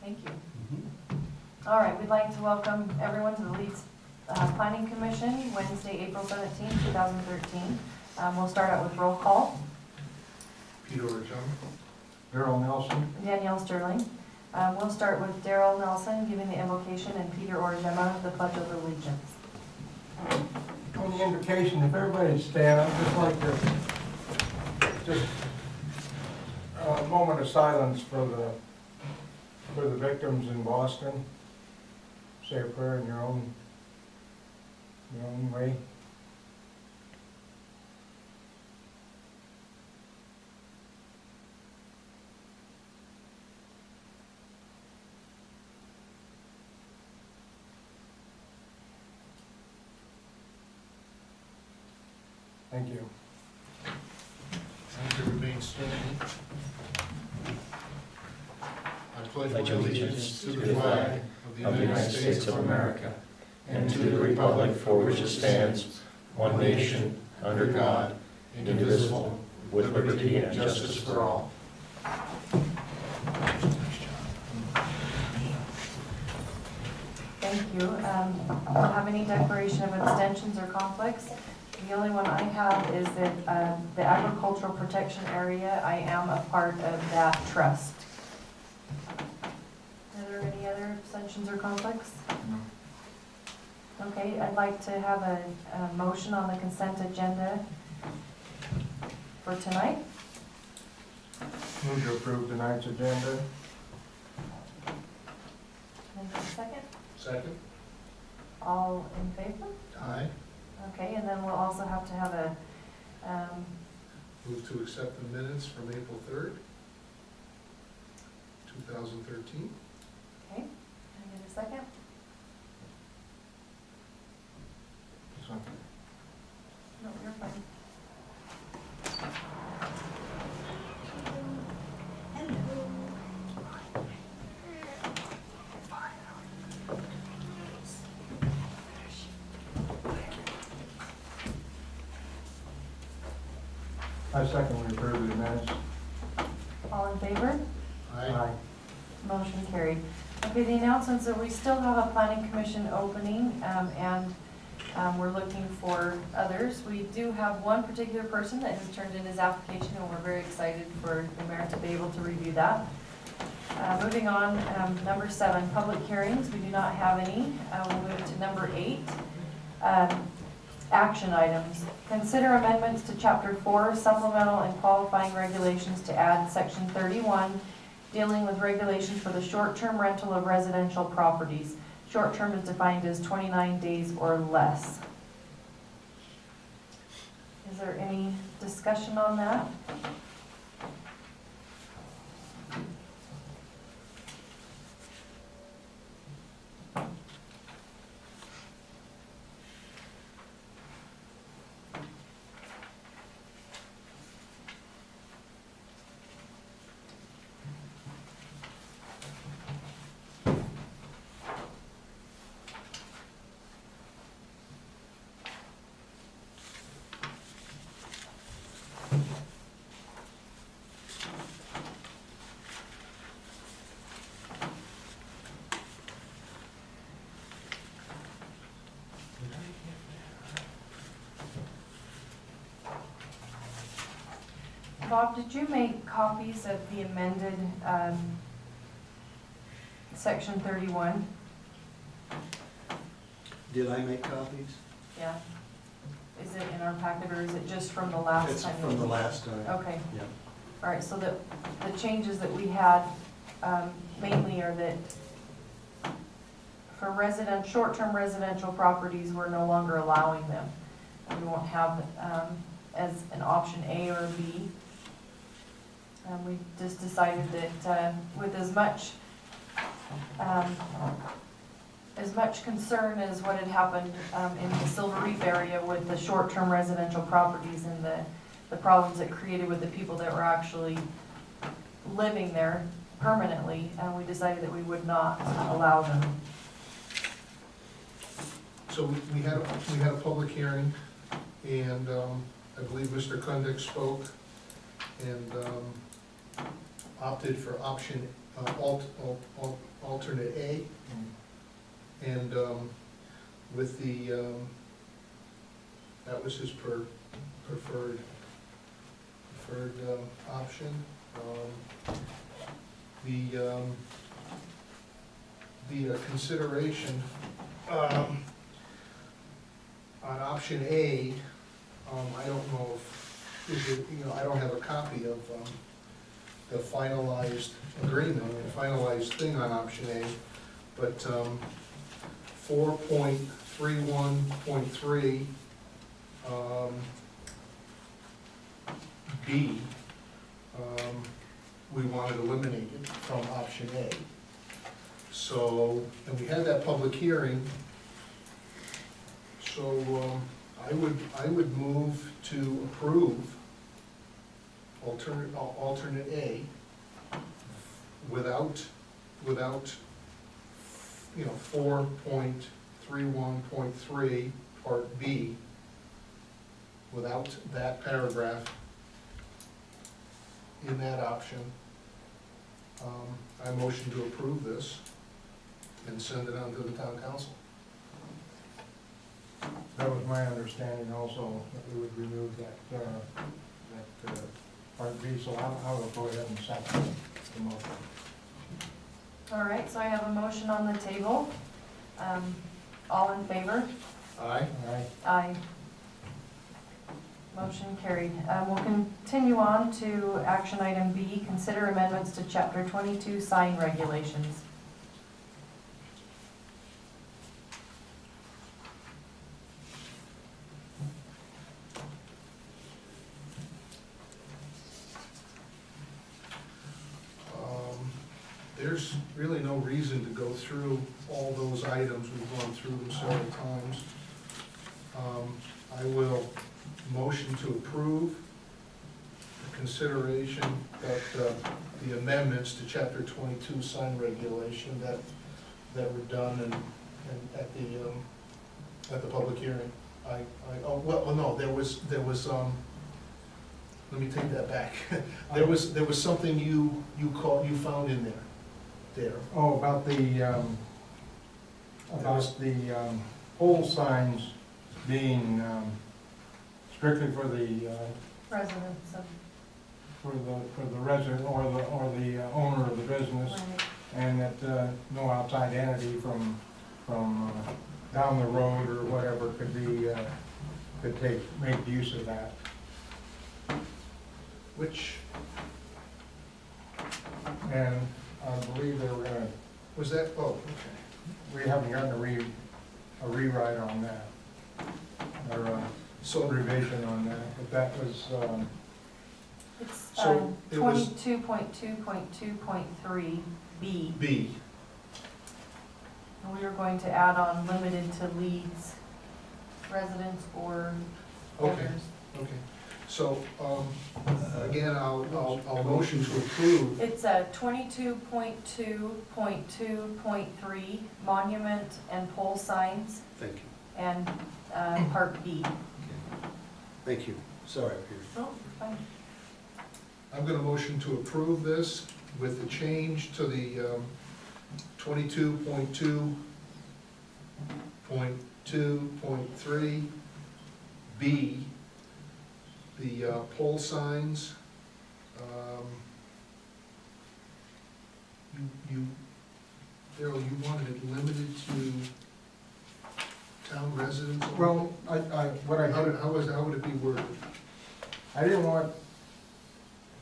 Thank you. All right, we'd like to welcome everyone to the Leeds Planning Commission, Wednesday, April 17, 2013. We'll start out with roll call. Peter Orgeron. Darrell Nelson. Danielle Sterling. We'll start with Darrell Nelson giving the invocation and Peter Orgeron the Pledge of Allegiance. On the invocation, if everybody would stand, I'd just like to, just a moment of silence for the victims in Boston. Say a prayer in your own way. Thank you. And to remain standing. I pledge allegiance to the flag of the United States of America and to the republic for which it stands, one nation, under God, indivisible, with liberty and justice for all. Thank you. Don't have any declaration of abstentions or conflicts. The only one I have is that the agricultural protection area, I am a part of that trust. Are there any other abstentions or conflicts? Okay, I'd like to have a motion on the consent agenda for tonight. Move to approve tonight's agenda. And a second. Second. All in favor? Aye. Okay, and then we'll also have to have a, Move to accept the minutes from April 3rd, 2013. okay, can I get a second? So, No, you're fine. I second we approve the minutes. All in favor? Aye. Motion carried. Okay, the announcements that we still have a planning commission opening, and we're looking for others. We do have one particular person that has turned in his application, and we're very excited for the mayor to be able to review that. Moving on, number 7, public hearings. We do not have any. We'll move to number 8. Action items. Consider amendments to Chapter 4, supplemental and qualifying regulations to add Section 31, dealing with regulations for the short-term rental of residential properties. Short-term is defined as 29 days or less. Is there any discussion on that? Bob, did you make copies of the amended Section 31? Did I make copies? Yeah. Is it in our packet or is it just from the last It's time? from the last time. Okay. Yeah. All right, so the changes that we had mainly are that for short-term residential properties, we're no longer allowing them. We won't have as an option A or B. We just decided that with as much concern as what had happened in the Silver Reef area with the short-term residential properties and the problems it created with the people that were actually living there permanently, we decided that we would not allow them. So we had a public hearing, and I believe Mr. Kundick spoke, and opted for option, alternate A, and, with the, that was his preferred option. The consideration on option A, I don't know if, is it, I don't have a copy of the finalized agreement, the finalized thing on option A, but 4.31.3 B, we wanted eliminated from option A. So, and we had that public hearing, so I would move to approve alternate A without 4.31.3 part B, without that paragraph in that option. I motion to approve this and send it on to the town council. That was my understanding also, that we would remove that part B, so I will go ahead and second the motion. All right, so I have a motion on the table. All in favor? Aye. Aye. Aye. Motion carried. We'll continue on to action item B, consider amendments to chapter 22 sign regulations. There's really no reason to go through all those items. We've gone through them several times. I will motion to approve the consideration that the amendments to chapter 22 sign regulation that were done and at the public hearing. There was, let me take that back. There was something you found in there. Oh, about the pole signs being strictly for the Residents of, for the resident or the owner of the business, right. and that no outside entity from down the road or whatever could make use of that. Which, And I believe they were gonna, was that, oh, okay. we haven't gotten a rewrite on that, or a So, revision on that, but that was, It's So it was- 22.2.2.3 B. B, And we were going to add on limited to Leeds residents or okay, owners. okay. So, again, I'll motion to approve. It's 22.2.2.3 monument and pole signs Thank you. and part B. Thank you. Sorry, Peter. Oh, fine. I'm gonna motion to approve this with the change to the 22.2.2.3 B, the pole signs. Daryl, you wanted it limited to town residents? only? well, what I did, How would it be worded? I didn't want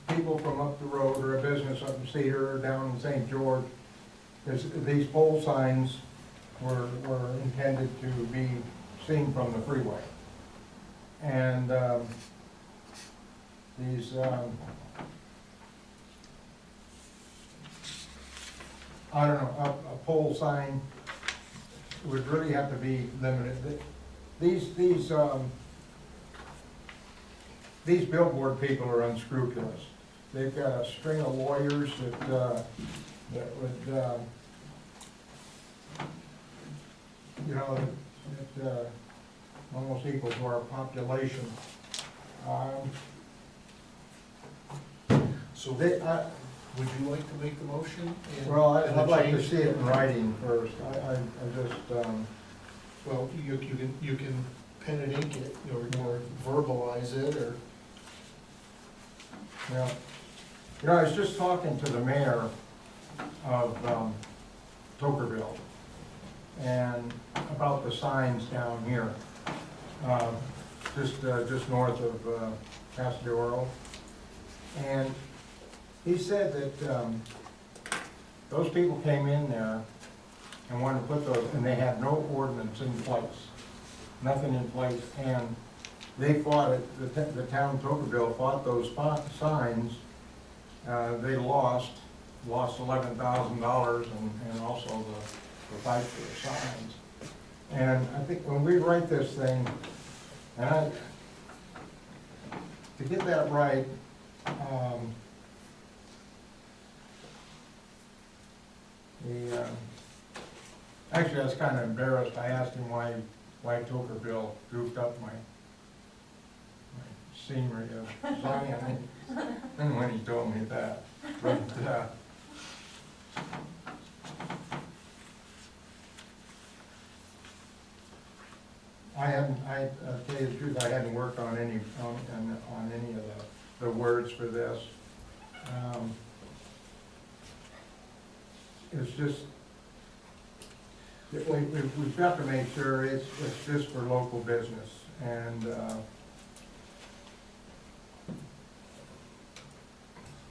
people from up the road or a business up in Cedar or down in St. George, because these pole signs were intended to be seen from the freeway. And these, I don't know, a pole sign would really have to be limited. These billboard people are unscrupulous. They've got a string of lawyers that would, it almost equals to our population. So They, Would you like to make the motion? and- Well, and the I'd like to change? see it in writing first. I just, Well, you can pen and ink it, or verbalize it, or, yeah. You know, I was just talking to the mayor of Tokerville, and about the signs down here, just north of Casa de Oro. And he said that those people came in there and wanted to put those, and they had no ordinance in place, nothing in place, and they fought it, the town of Tokerville fought those signs. They lost $11,000 and also the fight for the signs. And I think when we write this thing, and to get that right, actually I was kind of embarrassed. I asked him why Tokerville goofed up my scenery of Zion, and when he told me that. But, tell you the truth, I hadn't worked on any of the words for this. It's just, we've got to make sure it's just for local business, and,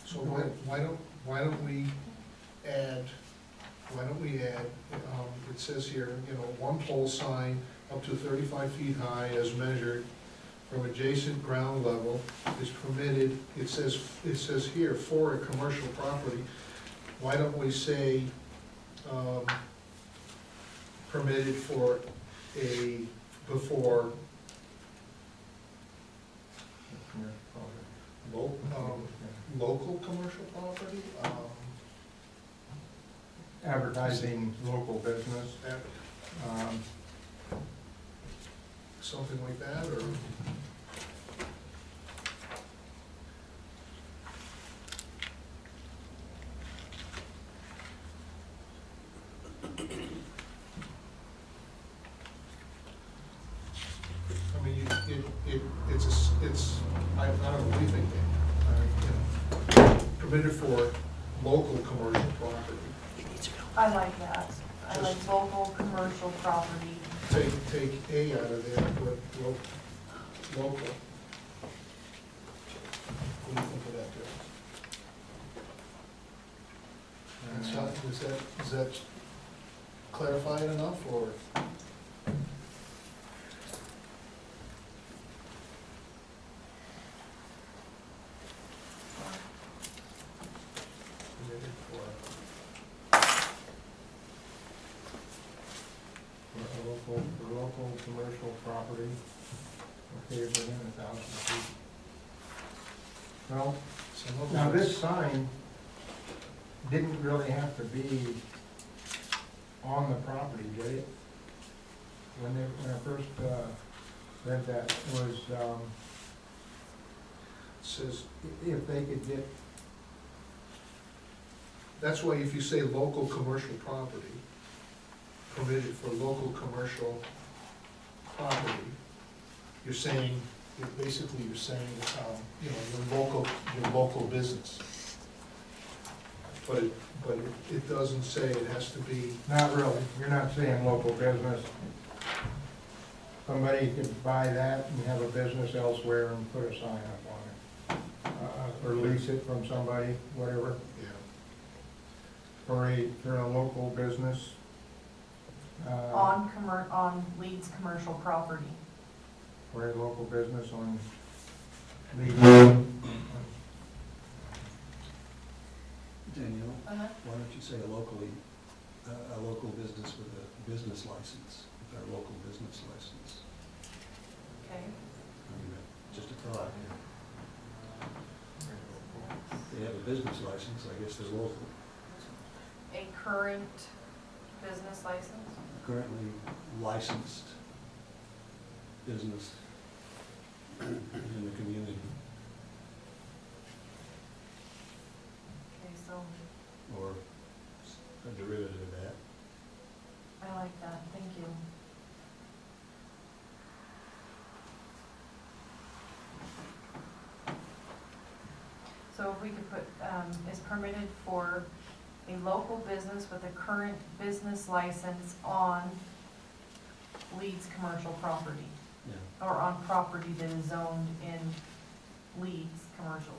so why don't we add, it says here, one pole sign up to 35 feet high as measured from adjacent ground level is permitted, it says here, for a commercial property. Why don't we say, permitted for before, local commercial property? advertising local business. Something like that, or? I mean, I don't know, what do you think, Dan? Permitted for local commercial property. I like that. I like local commercial property. Take A out of there, put local. What do you think of that, Joe? Is that clarified enough, or? For local commercial property, okay, within 1,000 feet. Well, now this sign didn't really have to be on the property, did it? When I first read that, was, Says, if they could get, that's why if you say local commercial property, permitted for local commercial property, you're saying, you're saying, your local business. But it doesn't say it has to be, not really, you're not saying local business. Somebody could buy that and have a business elsewhere and put a sign up on it. Or lease it from somebody, whatever, yeah, for a local business. On Leeds commercial property. For a local business on Leeds. Danielle, Uh-huh. why don't you say a local business with a business license, with our local business license? Okay. I mean, just a thought. If they have a business license, I guess they're local. A current business license? Currently licensed business in the community. Okay, so a derivative of that. I like that, thank you. So if we could put, is permitted for a local business with a current business license on Leeds commercial property, Yeah. or on property that is zoned in Leeds commercially.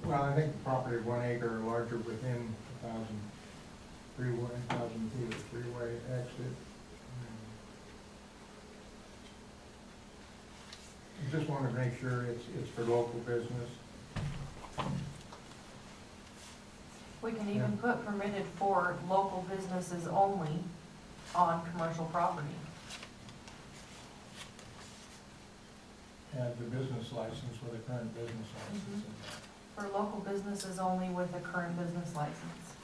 Well, I think the property of 1 acre or larger within 1,000 feet of freeway exit. Just wanted to make sure it's for local business. We can even put permitted for local businesses only on commercial property. Add the business license with a current business license in there. For local businesses only with a current business license.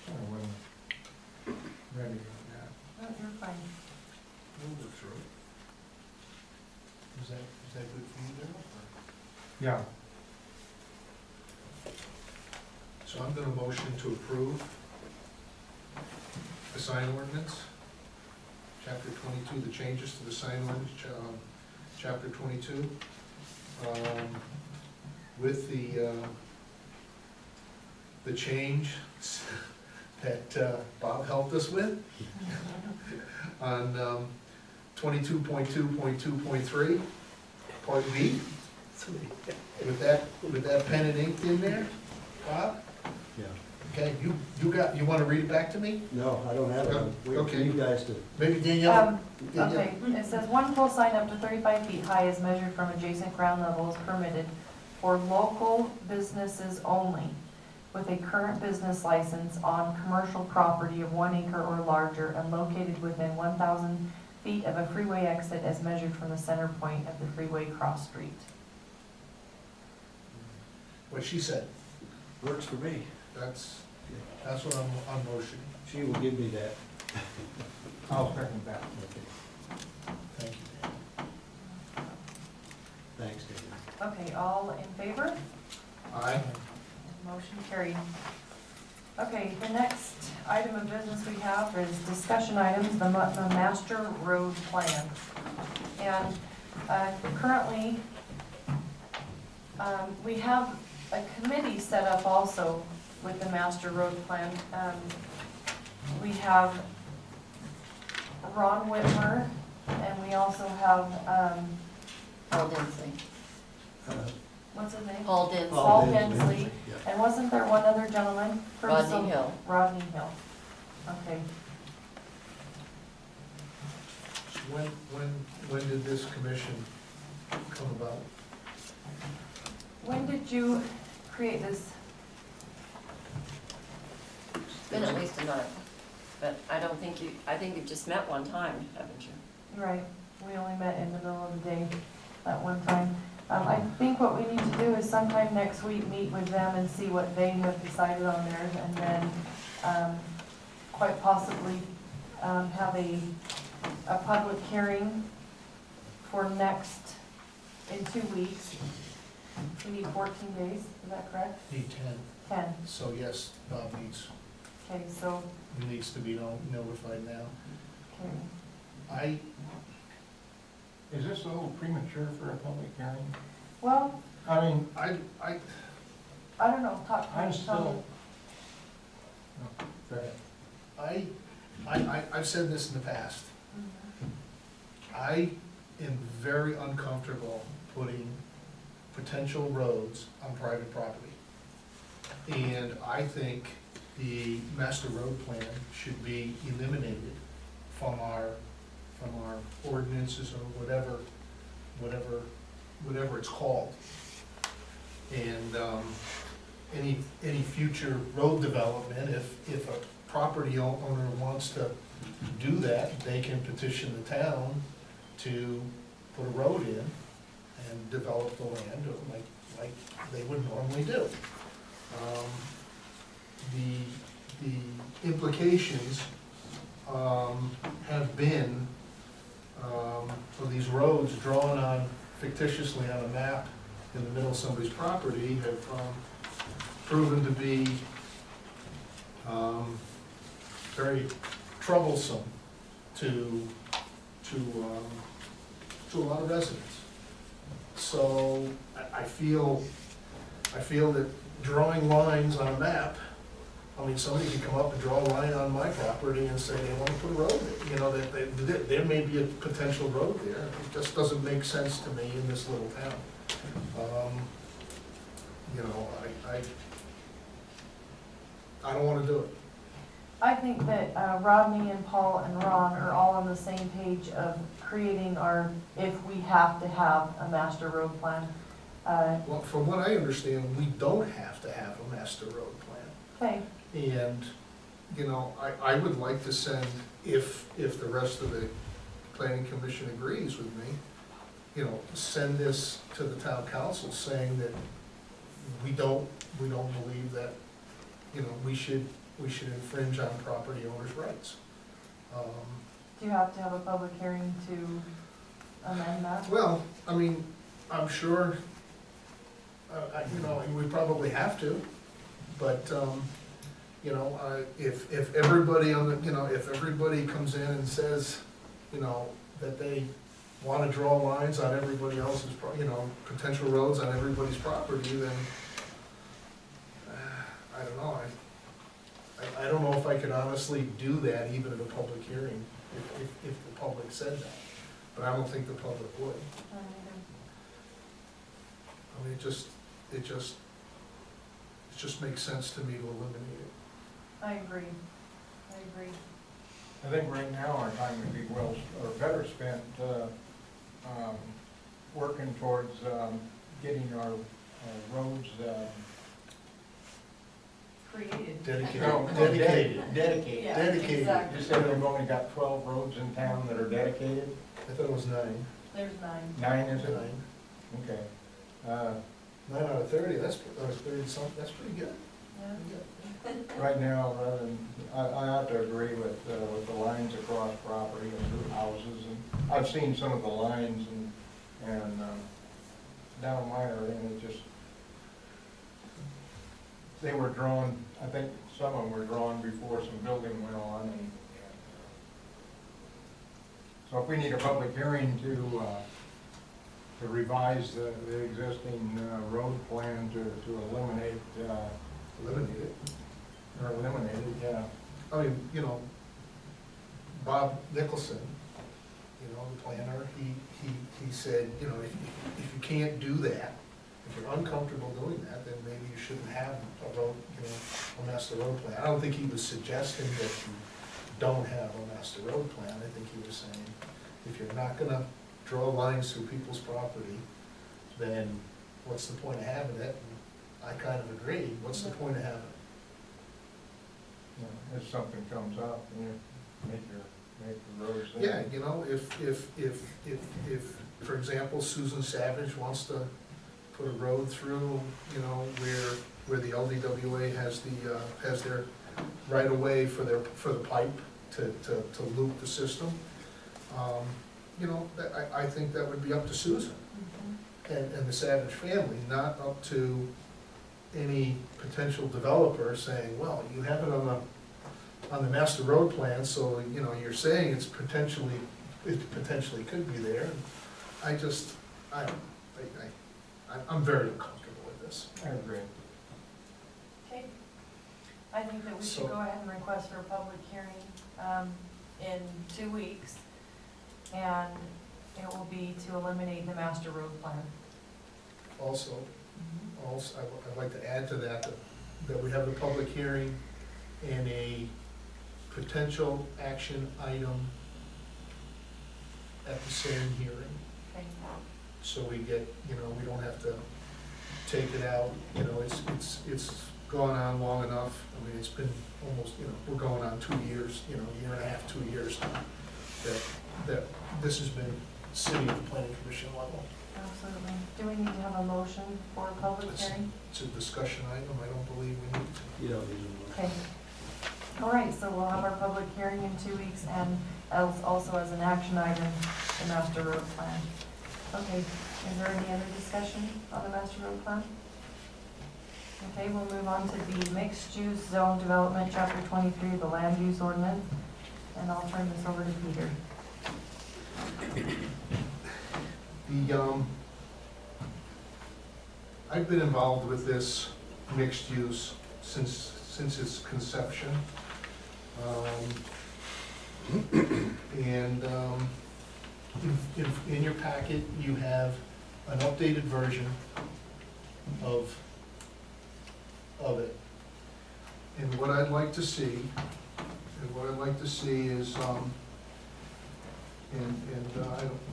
I wasn't ready on that. No, you're fine. We'll go through it. Is that good for you, Darryl? Yeah, So I'm gonna motion to approve the sign ordinance, chapter 22, the changes to the sign ordinance, chapter 22, with the change that Bob helped us with on 22.2.2.3, part B, with that pen and ink in there, Bob? Yeah. Okay, you wanna read it back to me? No, I don't have it. Wait for Okay. you guys to, Maybe Danielle? Okay, it says one pole sign up to 35 feet high is measured from adjacent ground level is permitted for local businesses only with a current business license on commercial property of 1 acre or larger and located within 1,000 feet of a freeway exit as measured from the center point of the freeway cross street. What she said, works for me. that's what I'm motioning. She will give me that. I'll second that. Thank you, Dan. Thanks, David. Okay, all in favor? Aye. Motion carried. Okay, the next item of business we have is discussion items, the master road plan. And currently, we have a committee set up also with the master road plan. We have Ron Whitmer, and we also have, Paul Dinsley. what's his name? Paul Dinsley. Paul Dinsley. Yeah. And wasn't there one other gentleman? from Rodney some- Hill. Rodney Hill. Okay. So when did this commission come about? When did you create this? It's been at least a month, but I don't think you, I think you've just met one time, haven't you? Right, we only met in the middle of the day that one time. I think what we need to do is sometime next week, meet with them and see what they have decided on theirs, and then, quite possibly, have a public hearing for next, in 2 weeks. We need 14 days, is that correct? Need 10. 10, So yes, Bob okay, so, needs to be notified now. okay. Is this a little premature for a public hearing? Well, I mean, I, I don't know, talk to I'm me, tell me. still. No, go ahead. I've said this in the past. Mhm. I am very uncomfortable putting potential roads on private property. And I think the master road plan should be eliminated from our ordinances or whatever it's called. And any future road development, if a property owner wants to do that, they can petition the town to put a road in and develop the land like they would normally do. The implications have been of these roads drawn on fictitiously on a map in the middle of somebody's property have proven to be very troublesome to a lot of residents. So I feel that drawing lines on a map, I mean, somebody could come up and draw a line on my property and say they want to put a road there. You know, that there may be a potential road there. It just doesn't make sense to me in this little town. You know, I don't want to do it. I think that Rodney and Paul and Ron are all on the same page of creating our, if we have to have a master road plan. Well, from what I understand, we don't have to have a master road plan. Okay, And, you know, I would like to send, if the rest of the planning commission agrees with me, you know, send this to the town council saying that we don't believe that, you know, we should infringe on property owners' rights. do you have to have a public hearing to amend that? Well, I mean, I'm sure, you know, we probably have to, but, you know, if everybody on the, you know, if everybody comes in and says, you know, that they want to draw lines on everybody else's, you know, potential roads on everybody's property, then, I don't know, I don't know if I could honestly do that even at a public hearing, if the public said that, but I don't think the public would. I mean, it just makes sense to me to eliminate it. I agree. I think right now our time would be well, or better spent, working towards, getting our roads, Created. Dedicated, no, dedicated. Yeah, Dedicated. exactly. You said we've only got 12 roads in town that are dedicated? I thought it was 9. There's 9. 9, is it? 9. Okay. 9 out of 30, that's, or 30 something, that's pretty good. Yeah. Right now, I have to agree with the lines across property and through houses, and I've seen some of the lines and down my area, and it just, they were drawn, I think some of them were drawn before some building went on, and so if we need a public hearing to revise the existing road plan to eliminate, Eliminate it. or eliminate it, yeah. I mean, you know, Bob Nicholson, you know, the planner, he said, you know, if you can't do that, if you're uncomfortable doing that, then maybe you shouldn't have a road, you know, a master road plan. I don't think he was suggesting that you don't have a master road plan. I think he was saying, if you're not gonna draw lines through people's property, then what's the point of having it? And I kind of agree, what's the point of having it? You know, if something comes up, you know, make the roads there. Yeah, you know, if, for example, Susan Savage wants to put a road through, you know, where the LDWA has their right of way for the pipe to loop the system, you know, I think that would be up to Susan and the Savage family, not up to any potential developer saying, well, you have it on the master road plan, so, you know, you're saying it potentially could be there. I'm very uncomfortable with this. I agree. Okay. I think that we So- should go ahead and request for a public hearing in 2 weeks. And it will be to eliminate the master road plan. Also, I'd like to add to that we have the public hearing and a potential action item at the same hearing. Okay. So we get, you know, we don't have to take it out, you know, it's gone on long enough. I mean, it's been almost, you know, we're going on 2 years, you know, a year and a half, 2 years now, that this has been sitting at the planning commission level. Absolutely. Do we need to have a motion for a public It's- hearing? It's a discussion item, I don't believe we need to. You don't need a motion. Okay. All right, so we'll have our public hearing in 2 weeks, and also as an action item, the master road plan. Okay, is there any other discussion on the master road plan? Okay, we'll move on to the mixed-use zone development, chapter 23, the land use ordinance, and I'll turn this over to Peter. I've been involved with this mixed use since its conception. And in your packet, you have an updated version of it. And what I'd like to see, is, I don't,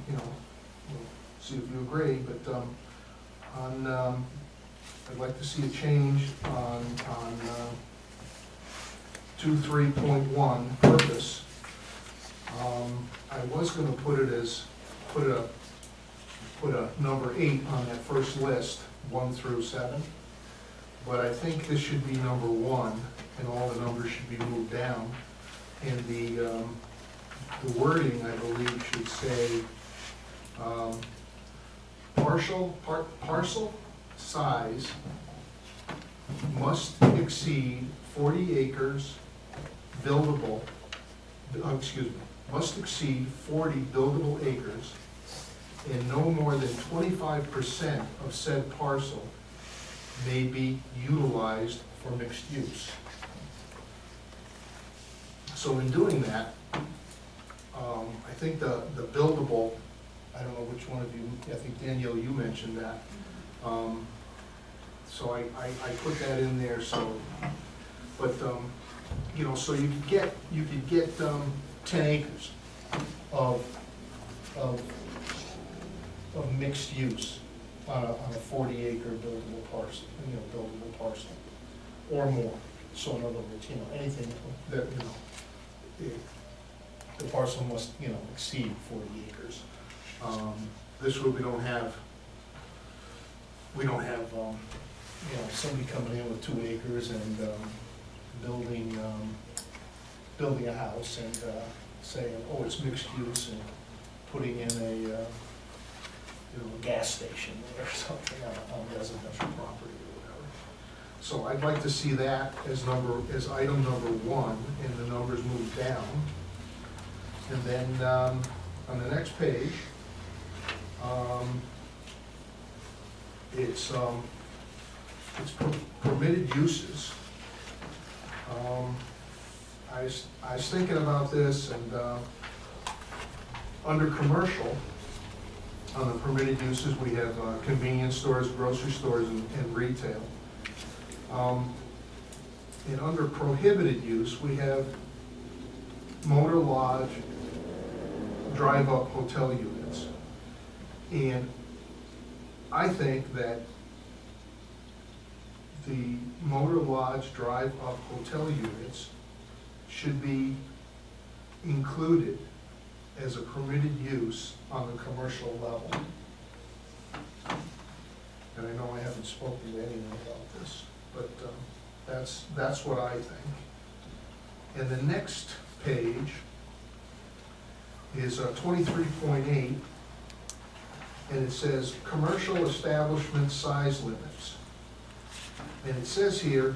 we'll see if you agree, but, I'd like to see a change on 2.3.1 purpose. I was gonna put a number 8 on that first list, 1 through 7. But I think this should be number 1, and all the numbers should be moved down. And the wording, I believe, should say, parcel size must exceed 40 acres buildable, must exceed 40 buildable acres, and no more than 25% of said parcel may be utilized for mixed use. So in doing that, I think the buildable, I don't know which one of you, I think Danielle, you mentioned that. So I put that in there, so, but, so you could get 10 acres of mixed use on a 40-acre buildable parcel, or more. So in other words, anything that, the parcel must, exceed 40 acres. This way we don't have, somebody coming in with 2 acres and, building a house and, saying, oh, it's mixed use, and putting in a gas station or something on residential property or whatever. So I'd like to see that as item number 1, and the numbers moved down. And then, on the next page, it's permitted uses. I was thinking about this, and under commercial, on the permitted uses, we have convenience stores, grocery stores, and retail. And under prohibited use, we have motor lodge, drive-up hotel units. And I think that the motor lodge, drive-up hotel units should be included as a permitted use on the commercial level. And I know I haven't spoken to anyone about this, but that's what I think. And the next page is 23.8, and it says commercial establishment size limits. And it says here,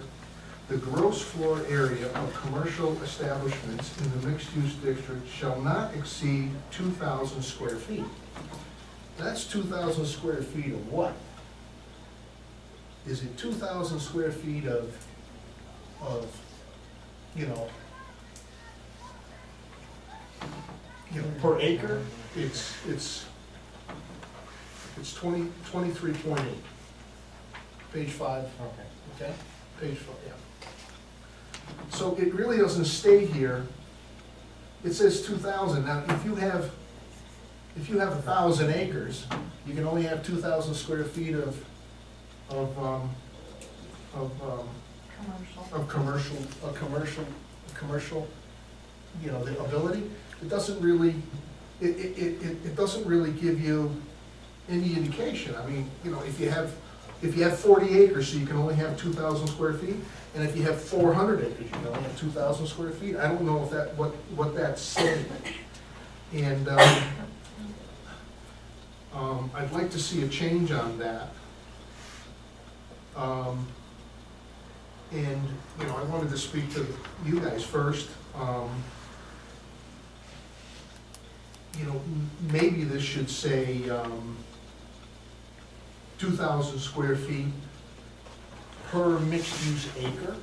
the gross floor area of commercial establishments in the mixed-use district shall not exceed 2,000 square feet. That's 2,000 square feet of what? Is it 2,000 square feet of per acre? It's 23.8. Page 5. Okay, page 5, yeah. So it really doesn't state here, it says 2,000. Now, if you have 1,000 acres, you can only have 2,000 square feet of commercial, the ability. It doesn't really, it doesn't really give you any indication. I mean, if you have 40 acres, so you can only have 2,000 square feet, and if you have 400 acres, you can only have 2,000 square feet. I don't know if what that's saying. And I'd like to see a change on that. And, you know, I wanted to speak to you guys first. You know, maybe this should say 2,000 square feet per mixed-use acre.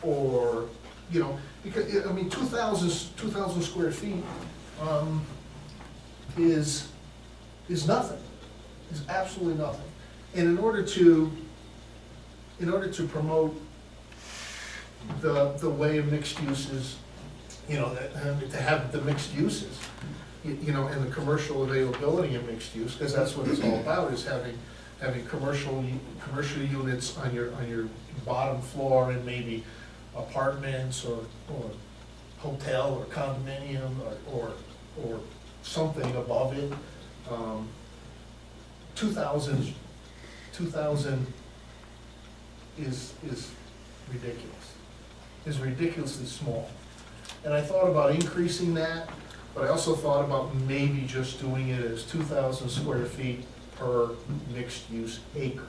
Or, you know, because, I mean, 2,000 square feet is nothing, is absolutely nothing. And in order to promote the way of mixed uses, you know, to have the mixed uses, you know, and the commercial availability of mixed use, because that's what it's all about, is having commercial units on your bottom floor, and maybe apartments or hotel or condominium or something above it. 2,000 is ridiculous, is ridiculously small. And I thought about increasing that, but I also thought about maybe just doing it as 2,000 square feet per mixed-use acre.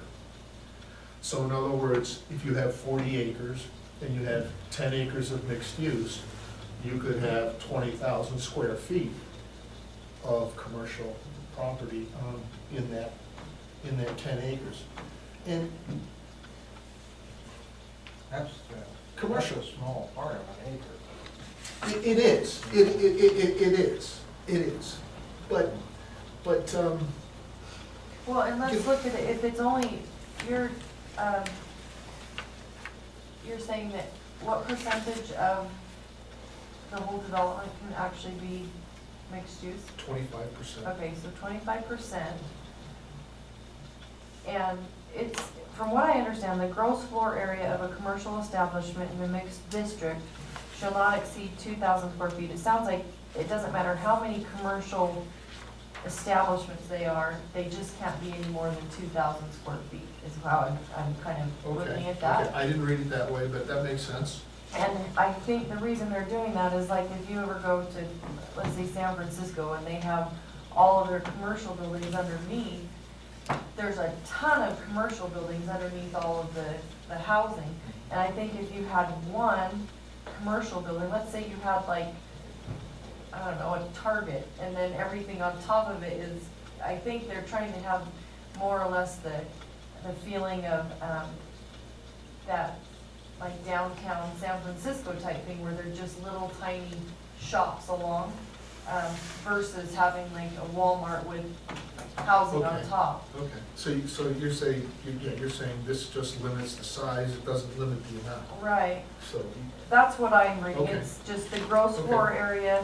So in other words, if you have 40 acres and you have 10 acres of mixed use, you could have 20,000 square feet of commercial property in that 10 acres. And That's, commercial, that's a small part of an acre. it is, it is. But, Well, and let's look at it, if it's only, you're saying that what percentage of the whole development can actually be mixed use? 25%. Okay, so 25%. And it's, from what I understand, the gross floor area of a commercial establishment in the mixed district shall not exceed 2,000 square feet. It sounds like it doesn't matter how many commercial establishments they just can't be any more than 2,000 square feet, is how I'm kind of looking Okay, at that. okay, I didn't read it that way, but that makes sense. And I think the reason they're doing that is like if you ever go to, let's say, San Francisco, and they have all of their commercial buildings underneath, there's a ton of commercial buildings underneath all of the housing. And I think if you had one commercial building, let's say you had like, I don't know, a Target, and then everything on top of it is, I think they're trying to have more or less the feeling of that like downtown San Francisco type thing, where they're just little tiny shops along, versus having like a Walmart with housing on Okay. top. Okay, so you're saying, you're saying this just limits the size, it doesn't limit the amount, Right, so, that's what I'm reading, Okay. it's just the gross Okay. floor area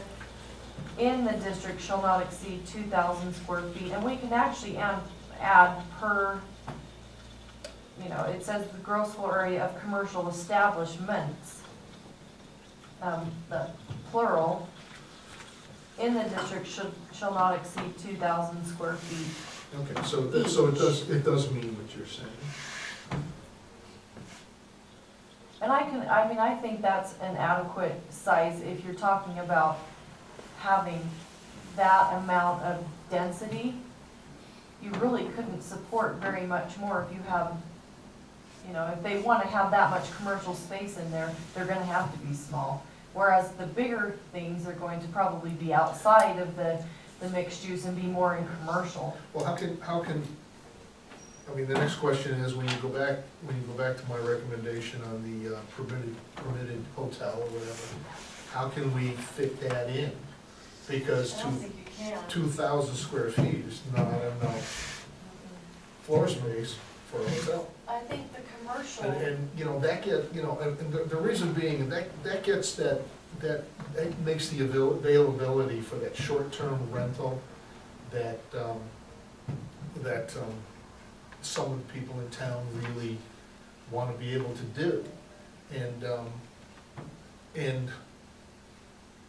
in the district shall not exceed 2,000 square feet, and we can actually add per, you know, it says the gross floor area of commercial establishments, the plural, in the district shall not exceed 2,000 square feet. okay, so it does mean what you're saying. And I think that's an adequate size if you're talking about having that amount of density. You really couldn't support very much more if you have, you know, if they want to have that much commercial space in there, they're gonna have to be small. Whereas the bigger things are going to probably be outside of the mixed use and be more in commercial. Well, how can, I mean, the next question is, when you go back to my recommendation on the permitted hotel or whatever, how can we fit that in? Because I don't think you can. 2,000 square feet is not enough floor space for a hotel. I think the commercial. And, you know, that get, you know, and the reason being, that gets that makes the availability for that short-term rental that some of the people in town really want to be able to do. And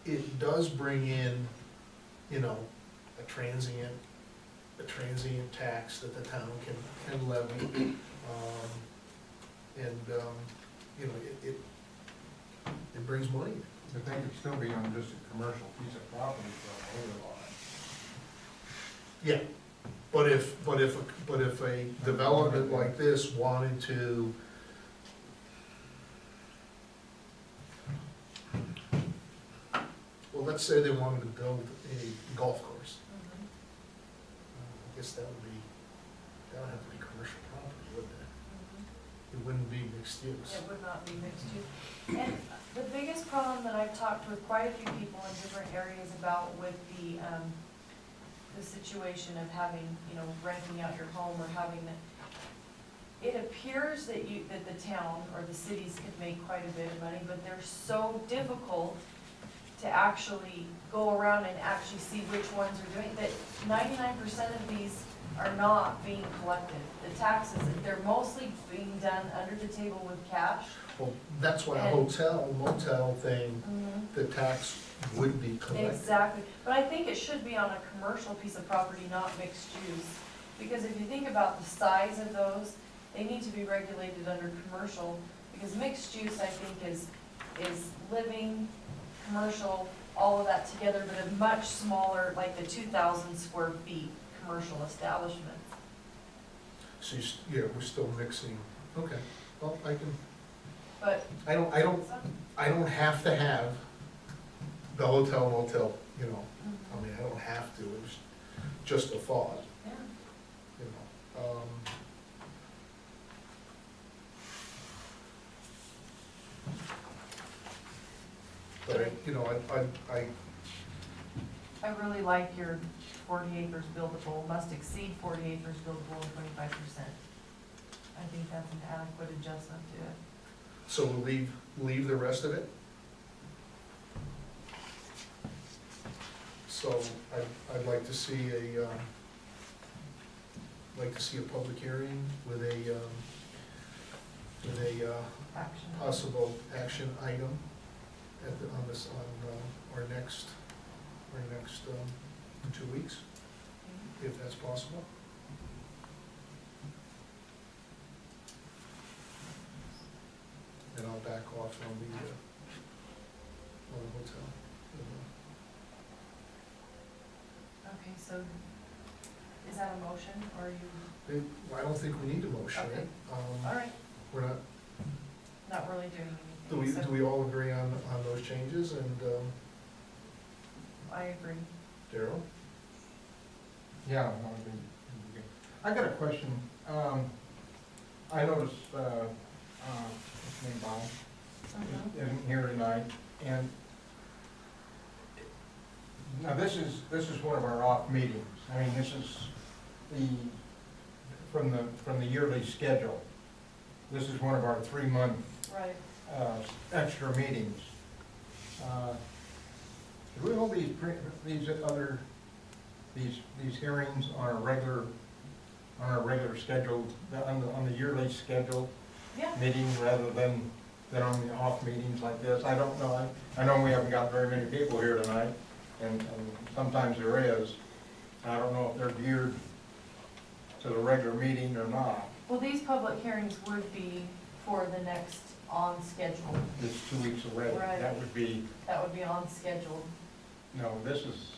it does bring in, you know, a transient tax that the town can levy. You know, it brings money. But they could still be on just a commercial piece of property for an overlay. Yeah, but if a development like this wanted to well, let's say they wanted to build a golf course. I guess that would have to be commercial property, wouldn't it? It wouldn't be mixed use. It would not be mixed use. And the biggest problem that I've talked with quite a few people in different areas about with the situation of having, renting out your home or having it appears that the town or the cities could make quite a bit of money, but they're so difficult to actually go around and actually see which ones are doing, that 99% of these are not being collected. The taxes, they're mostly being done under the table with cash. Well, that's why a hotel, motel thing, the tax would be collected. Exactly, but I think it should be on a commercial piece of property, not mixed use. Because if you think about the size of those, they need to be regulated under commercial, because mixed use, I think, is living, commercial, all of that together, but a much smaller, like the 2,000 square feet commercial establishment. So we're still mixing, okay, well, But I don't have to have the hotel motel, I mean, I don't have to, it's just a thought, yeah. But I really like your 40 acres buildable, must exceed 40 acres buildable and 25%. I think that's an adequate adjustment to it. so we'll leave the rest of it? So I'd like to see a public hearing with a Action. possible action item on our next, in 2 weeks, if that's possible. And I'll back off on the hotel. Okay, so is that a motion, or are you, I don't think we need a motion, Okay. right? all right, We're not, not really doing do we, anything, so do we all agree on those changes, and, I agree. Daryl? Yeah, no, it'd be good. I got a question. I noticed, his name Bob isn't here tonight, and now this is one of our off meetings. I mean, this is from the yearly schedule. This is one of our 3-month Right. extra meetings. Do we hold these hearings on a regular schedule, on the yearly schedule Yeah, meeting rather than on the off meetings like this? I don't know. I know we haven't got very many people here tonight, and sometimes there is. I don't know if they're geared to the regular meeting or not. well, these public hearings would be for the next on schedule. It's 2 weeks away. Right. That would be, That would be on schedule. no, this is.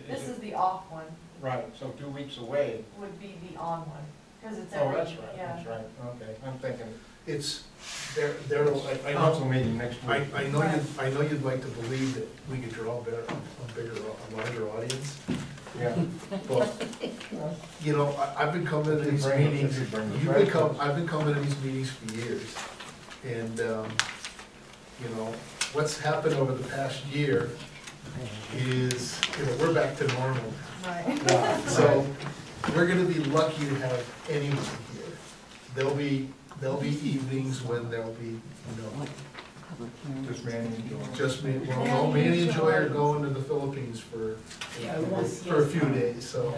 This is the off one, Right, so 2 weeks away. would be the on one, because it's Oh, every, that's right, yeah. that's right, okay. I'm thinking, It's, Daryl, council meeting next week. I know you'd like to believe that we could draw a larger audience, Yeah. but, I've been coming to these meetings, I've been coming to these meetings for years. And, what's happened over the past year is, we're back to normal. Right. So, we're gonna be lucky to have anyone here. There'll be evenings when there'll be, Just Manny and Joy. just me, well, Manny and Joy are going to the Philippines for a few days, so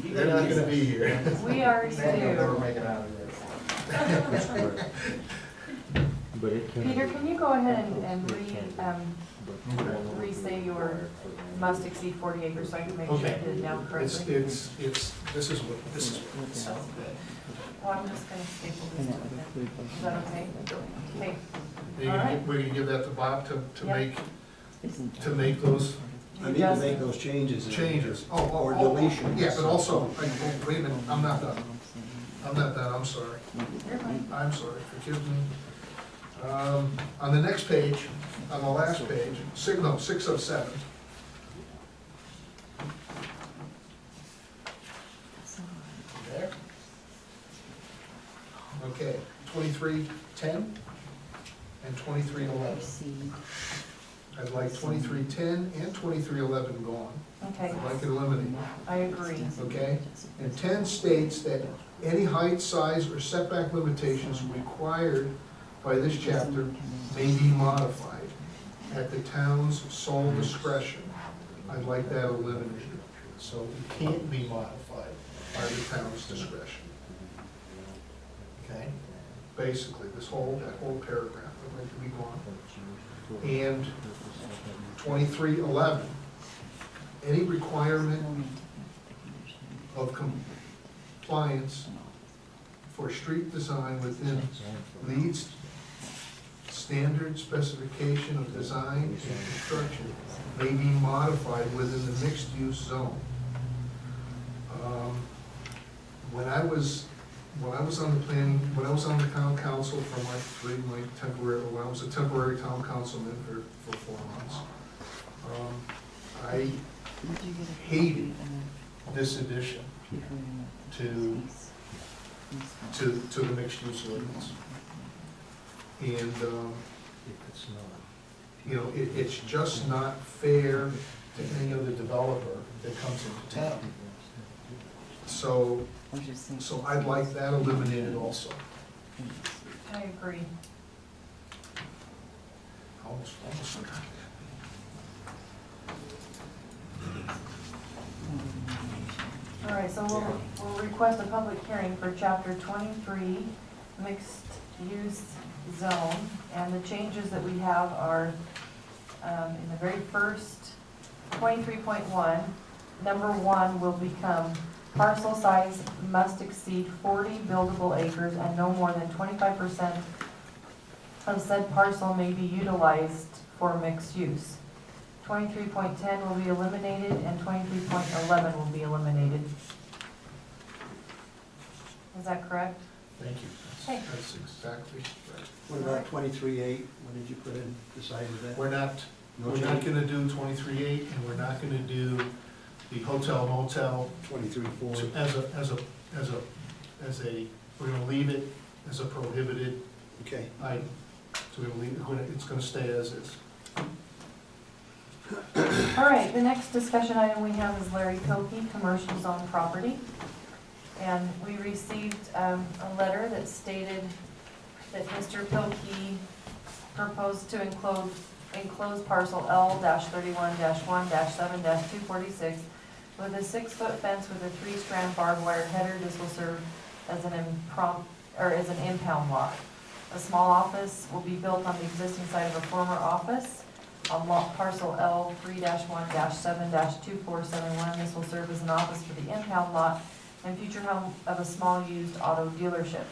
they're not gonna be here. We already Manny will never do. make it out of there. Peter, can you go ahead and re-say your must exceed 40 acres, so I can make sure I Okay. get it down It's, correctly? this is what it is. Well, I'm just gonna staple this to it. Is that okay? Okay. You're All gonna right. we're gonna give that to Bob to Yep. make those I need to make those changes. changes. Or deletions. Yeah, but also, wait a minute, I'm not done. I'm sorry. You're fine. I'm sorry, forgive me. On the next page, on the last page, 6 of 7. There. Okay, 2310 and 2311. I'd like 2310 and 2311 gone. Okay, I'd like it eliminated, I agree. okay? And 10 states that any height, size, or setback limitations required by this chapter may be modified at the town's sole discretion. I'd like that eliminated. So it can't be modified by the town's discretion. Okay? Basically, that whole paragraph, I'd like to be gone. And 2311, any requirement of compliance for street design within Leeds standard specification of design and construction may be modified within the mixed-use zone. When I was on the town council for when I was a temporary town councilman for 4 months, I hated this addition to the mixed-use ordinance. And, it's just not fair to any other developer that comes into town. So I'd like that eliminated also. I agree. Almost forgot. All right, so we'll request a public hearing for chapter 23, mixed use zone. And the changes that we have are, in the very first, 23.1, number 1 will become parcel size must exceed 40 buildable acres and no more than 25% of said parcel may be utilized for mixed use. 23.10 will be eliminated and 23.11 will be eliminated. Is that correct? Thank you. Okay. That's exactly right. What about 23.8? What did you put in, decided that? We're not gonna do 23.8, and we're not gonna do the hotel motel 23.4. we're gonna leave it as a prohibited Okay. item. So we're gonna leave it, it's gonna stay as is. All right, the next discussion item we have is Larry Pilkey, commercial zone property. And we received a letter that stated that Mr. Pilkey proposed to enclose parcel L-31-1-7-246 with a 6-foot fence with a 3-strand barbed wire header. This will serve as an impound lot. A small office will be built on the existing site of a former office on lot parcel L3-1-7-2471. This will serve as an office for the impound lot and future home of a small used auto dealership.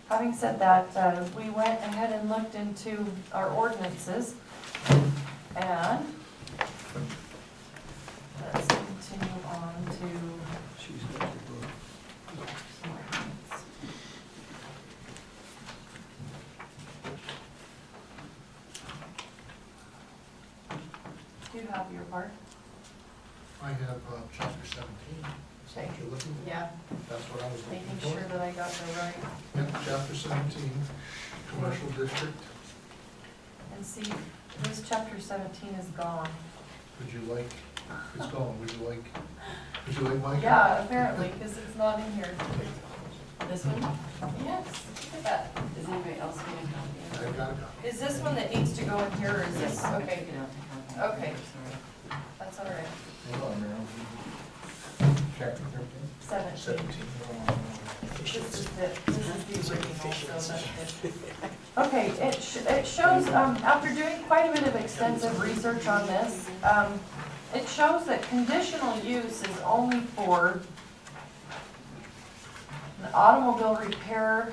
Having said that, we went ahead and looked into our ordinances, and let's continue on to She's got the book. some ordinance. Do you have your part? I have chapter 17. Is that what you're looking for? Yeah, That's what I was looking making for. sure that I got the right, Yep, chapter 17, commercial district. and see, this chapter 17 is gone. Would you like, it's gone, would you like my? Yeah, apparently, because it's not in here. This one? Yes, look at that. Does anybody else need a copy? I've got a copy. Is this one that needs to go in here, or is Yes, this, I okay, took it out to copy. Okay. Sorry. that's all right. Hold on, Marilyn. Chapter 13. 17. 17. This is the original, so that's it. Okay, it shows, after doing quite a bit of extensive research on this, it shows that conditional use is only for an automobile repair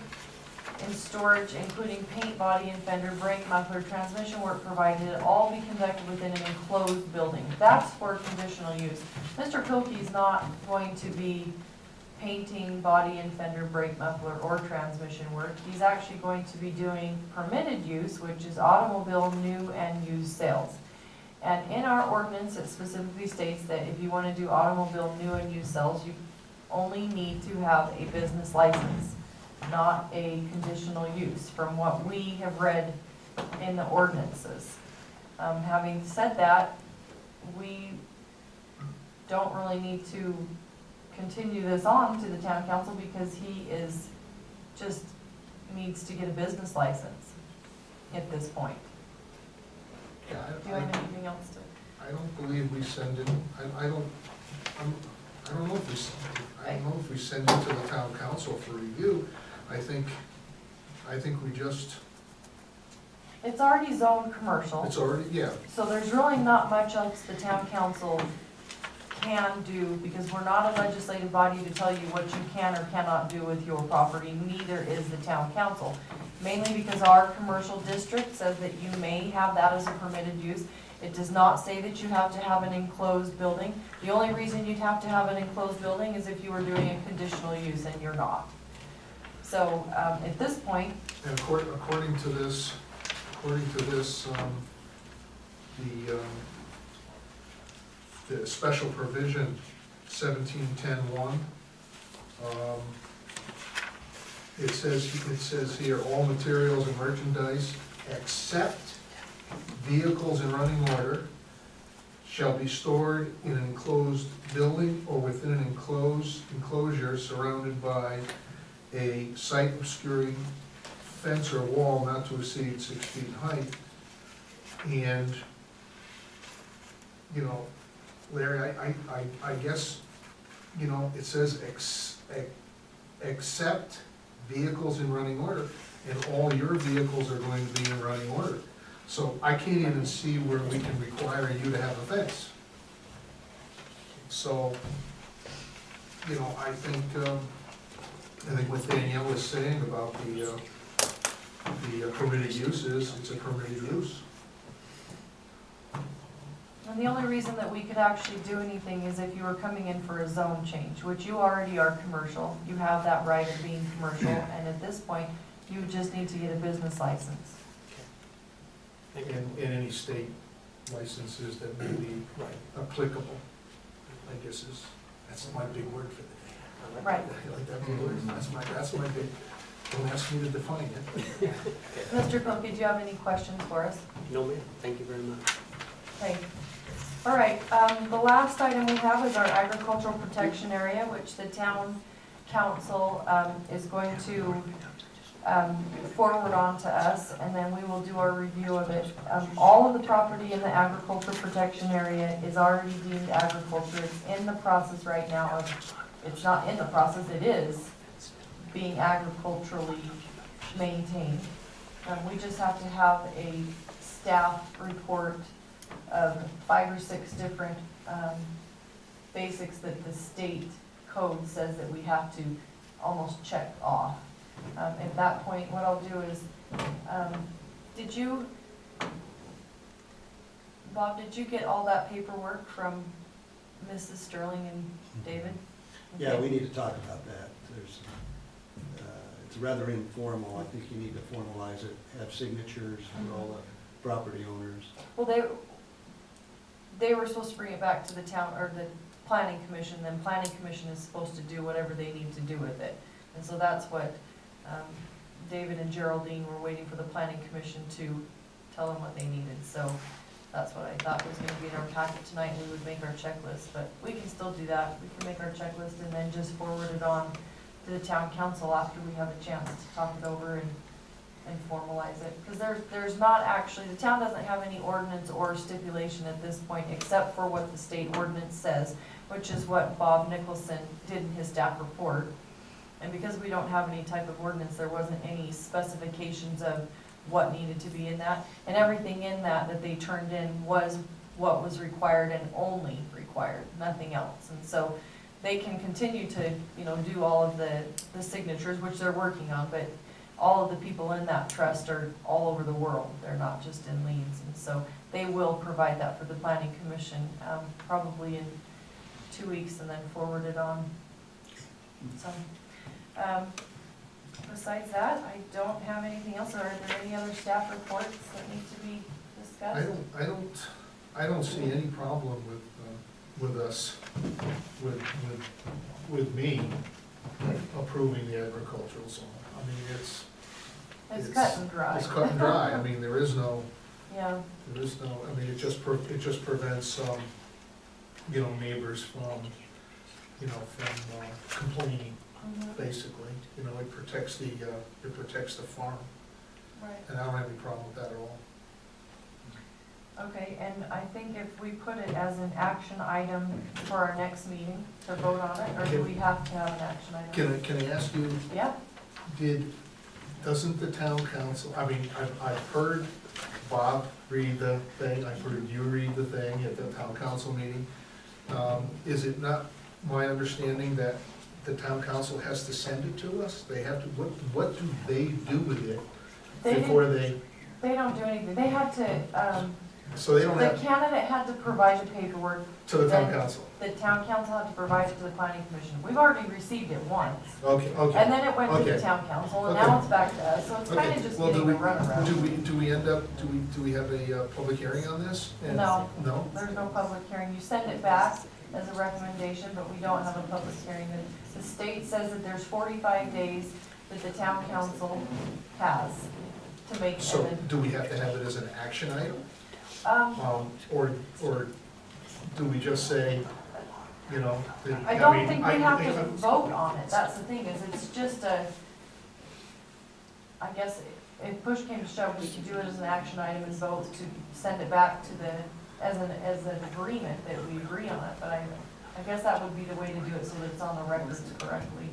in storage, including paint, body and fender, brake, muffler, transmission work provided, it all be conducted within an enclosed building. That's for conditional use. Mr. Pilkey's not going to be painting body and fender, brake, muffler, or transmission work. He's actually going to be doing permitted use, which is automobile new and used sales. And in our ordinance, it specifically states that if you want to do automobile new and used sales, you only need to have a business license, not a conditional use, from what we have read in the ordinances. Having said that, we don't really need to continue this on to the town council because he just needs to get a business license at this point. Yeah, Do you have anything else to? I don't believe we send it, I don't know if we send it to the town council for review. I think we just, It's already zoned commercial. it's already, yeah, So there's really not much else the town council can do, because we're not a legislative body to tell you what you can or cannot do with your property, neither is the town council. Mainly because our commercial district says that you may have that as a permitted use. It does not say that you have to have an enclosed building. The only reason you'd have to have an enclosed building is if you were doing a conditional use, and you're not. So, at this point, and according to this, the special provision 1710-1, it says here, all materials and merchandise except vehicles in running order shall be stored in an enclosed building or within an enclosure surrounded by a site obscuring fence or wall not to exceed 6 feet in height. And, you know, Larry, I guess, you know, it says except vehicles in running order, and all your vehicles are going to be in running order. So I can't even see where we can require you to have a fence. So, you know, I think what Danielle was saying about the permitted uses, it's a permitted use. and the only reason that we could actually do anything is if you were coming in for a zone change, which you already are commercial. You have that right of being commercial, and at this point, you just need to get a business license. And any state licenses that may be applicable, I guess that's my big word for the day. Right. I like that big word, that's my big, don't ask me to define it. Mr. Pilkey, do you have any questions for us? No, ma'am. Thank you very much. Okay. All right, the last item we have is our agricultural protection area, which the town council is going to forward on to us, and then we will do our review of it. All of the property in the agricultural protection area is already deemed agriculture. It's in the process right now of, it's not in the process, it is being agriculturally maintained. We just have to have a staff report of 5 or 6 different basics that the state code says that we have to almost check off. At that point, what I'll do is, Bob, did you get all that paperwork from Mrs. Sterling and David? Yeah, Okay. we need to talk about that. There's, it's rather informal. I think you need to formalize it, have signatures for all the property owners. Well, they were supposed to bring it back to the town, or the planning commission, then planning commission is supposed to do whatever they need to do with it. And so that's what David and Geraldine were waiting for the planning commission to tell them what they needed. So that's what I thought was gonna be in our packet tonight, we would make our checklist, but we can still do that. We can make our checklist and then just forward it on to the town council after we have a chance to talk it over and formalize it. Because there's not actually, the town doesn't have any ordinance or stipulation at this point, except for what the state ordinance says, which is what Bob Nicholson did in his staff report. And because we don't have any type of ordinance, there wasn't any specifications of what needed to be in that. And everything in that they turned in was what was required and only required, nothing else. And so they can continue to, do all of the signatures, which they're working on, but all of the people in that trust are all over the world. They're not just in Leeds. And so they will provide that for the planning commission, probably in 2 weeks, and then forward it on. So, besides that, I don't have anything else. Are there any other staff reports that need to be discussed? I don't see any problem with us, with me approving the agricultural zone. I mean, It's cut and dry. It's cut and dry. I mean, there is no, Yeah, I mean, it just prevents, neighbors from, complaining, mhm, basically. It protects the farm, right. and I don't have any problem with that at all. Okay, and I think if we put it as an action item for our next meeting to vote on it, or do we have to have an action item? Can I ask you, Yeah, doesn't the town council, I mean, I've heard Bob read the thing, I've heard you read the thing at the town council meeting. Is it not my understanding that the town council has to send it to us? They have to, what do they do with it before they, they don't do anything. They had to, so they don't the have, candidate had to provide the paperwork. to the town then council? The town council had to provide it to the planning commission. We've already received it once. Okay, And okay. then it went to the Okay. town council, and Okay. now it's back to us, so it's kind Okay. of just Well, getting a runaround. do we end up, do we have a public hearing on this? And- No. No? There's no public hearing. You send it back as a recommendation, but we don't have a public hearing. The state says that there's 45 days that the town council has to make So it. do we have to have it as an action item? Or do we just say, that- I don't mean, think we have to vote on it. That's the thing, is it's just I guess if push came to shove, we could do it as an action item and vote to send it back to as an agreement that we agree on it. But I guess that would be the way to do it so that it's on the records correctly.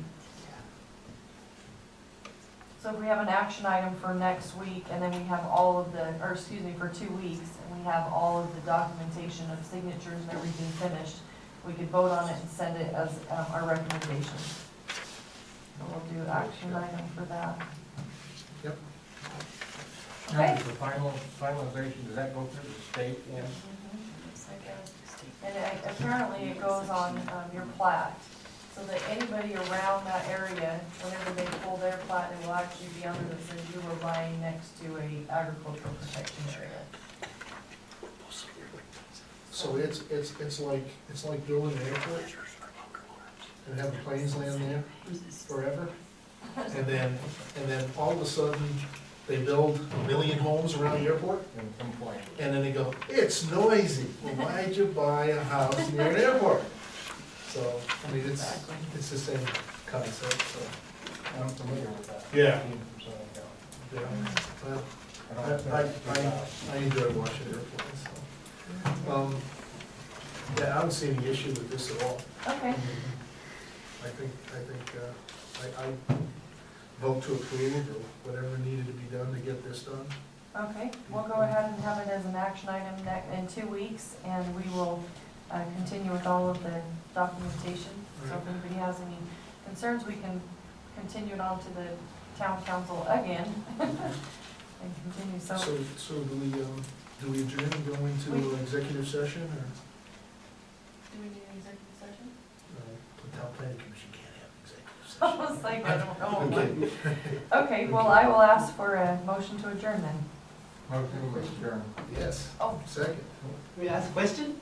So if we have an action item for next week, and then we have all of for 2 weeks, and we have all of the documentation of signatures and everything finished, we could vote on it and send it as our recommendation. So we'll do action item for that. Yep. Okay. The finalization, does that go through the state? Yeah. And apparently it goes on your plat, so that anybody around that area, whenever they pull their plat, it will actually be under that says you were buying next to a agricultural protection area. So it's like building an airport and having planes land there forever? And then all of a sudden, they build 1 million homes around the airport, And complaint. and then they go, it's noisy. Well, why'd you buy a house near an airport? So, I mean, it's the same concept, so. I'm familiar with that. Yeah. 15% down. Yeah, well, I don't have to I enjoy watching airplanes, so. Yeah, I don't see any issue with this at all. Okay, I think, I vote to approve or whatever needed to be done to get this done. okay, we'll go ahead and have it as an action item in 2 weeks, and we will continue with all of the documentation. So if anybody has any concerns, we can continue it on to the town council again and continue, so. So do we adjourn and go into executive session, or? Do we need an executive session? The town planning commission can't have executive I session. was like, I don't know. Okay. Okay, well, I will ask for a motion to adjourn then. Motion to adjourn. Yes. Oh. Second. May I ask a question?